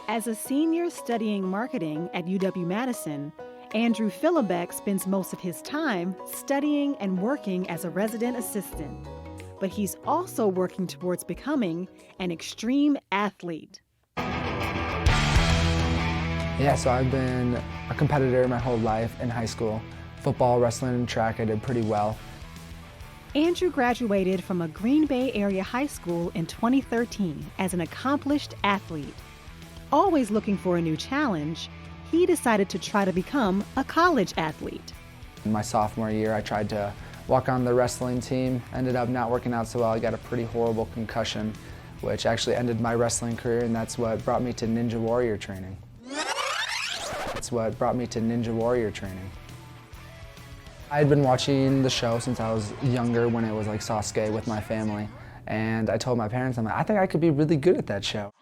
As a senior studying marketing at UW-Madison, Andrew Philibek spends most of his time studying and working as a resident assistant. But he's also working towards becoming an extreme athlete. Yeah, so I've been a competitor my whole life in high school. Football, wrestling, and track, I did pretty well. Andrew graduated from a Green Bay area high school in 2013 as an accomplished athlete. Always looking for a new challenge, he decided to try to become a college athlete. In my sophomore year, I tried to walk on the wrestling team. Ended up not working out so well. I got a pretty horrible concussion, which actually ended my wrestling career, and that's what brought me to Ninja Warrior training. I had been watching the show since I was younger when it was like Sasuke with my family, and I told my parents, I think I could be really good at that show.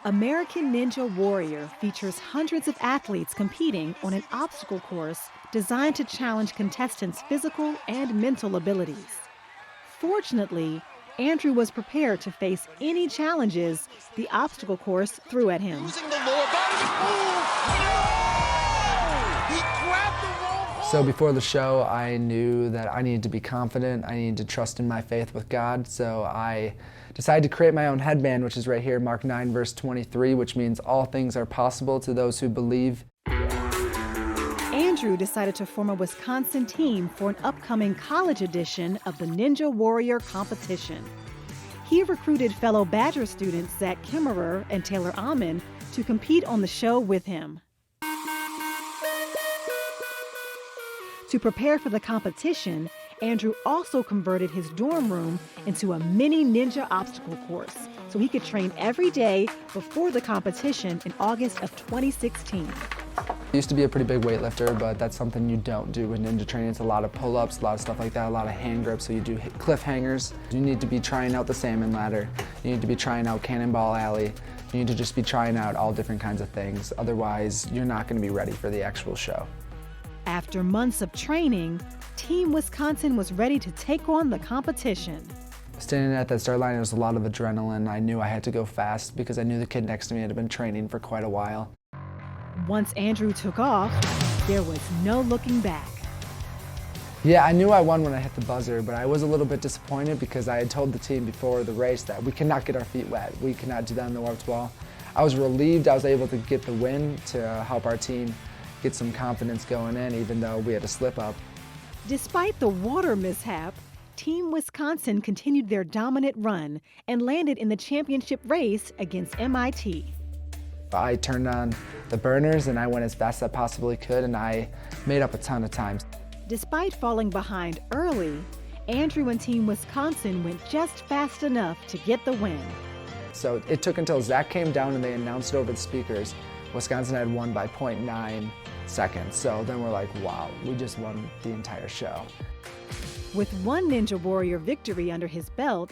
American Ninja Warrior features hundreds of athletes competing on an obstacle course designed to challenge contestants' physical and mental abilities. Fortunately, Andrew was prepared to face any challenges the obstacle course threw at him. So before the show, I knew that I needed to be confident, I needed to trust in my faith with God, so I decided to create my own headband, which is right here, Mark 9, verse 23, which means all things are possible to those who believe. Andrew decided to form a Wisconsin team for an upcoming college edition of the Ninja Warrior competition. He recruited fellow Badger students Zach Kimmerer and Taylor Amon to compete on the show with him. To prepare for the competition, Andrew also converted his dorm room into a mini ninja obstacle course so he could train every day before the competition in August of 2016. I used to be a pretty big weightlifter, but that's something you don't do with ninja training. It's a lot of pull-ups, a lot of stuff like that, a lot of hand grips, so you do cliffhangers. You need to be trying out the salmon ladder. You need to be trying out Cannonball Alley. You need to just be trying out all different kinds of things. Otherwise, you're not going to be ready for the actual show. After months of training, Team Wisconsin was ready to take on the competition. Standing at that start line, there was a lot of adrenaline. I knew I had to go fast because I knew the kid next to me had been training for quite a while. Once Andrew took off, there was no looking back. Yeah, I knew I won when I hit the buzzer, but I was a little bit disappointed because I had told the team before the race that we cannot get our feet wet. We cannot do that in the warped wall. I was relieved I was able to get the win to help our team get some confidence going in, even though we had a slip up. Despite the water mishap, Team Wisconsin continued their dominant run and landed in the championship race against MIT. I turned on the burners and I went as fast as I possibly could, and I made up a ton of time. Despite falling behind early, Andrew and Team Wisconsin went just fast enough to get the win. So it took until Zach came down and they announced it over the speakers. Wisconsin had won by 0.9 seconds. So then we're like, wow, we just won the entire show. With one Ninja Warrior victory under his belt,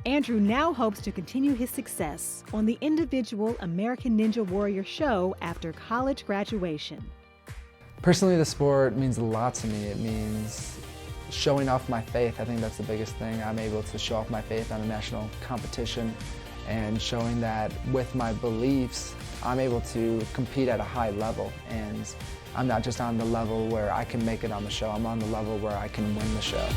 Andrew now hopes to continue his success on the individual American Ninja Warrior show after college graduation. Personally, the sport means a lot to me. It means showing off my faith. I think that's the biggest thing. I'm able to show off my faith on a national competition and showing that with my beliefs, I'm able to compete at a high level. And I'm not just on the level where I can make it on the show, I'm on the level where I can win the show.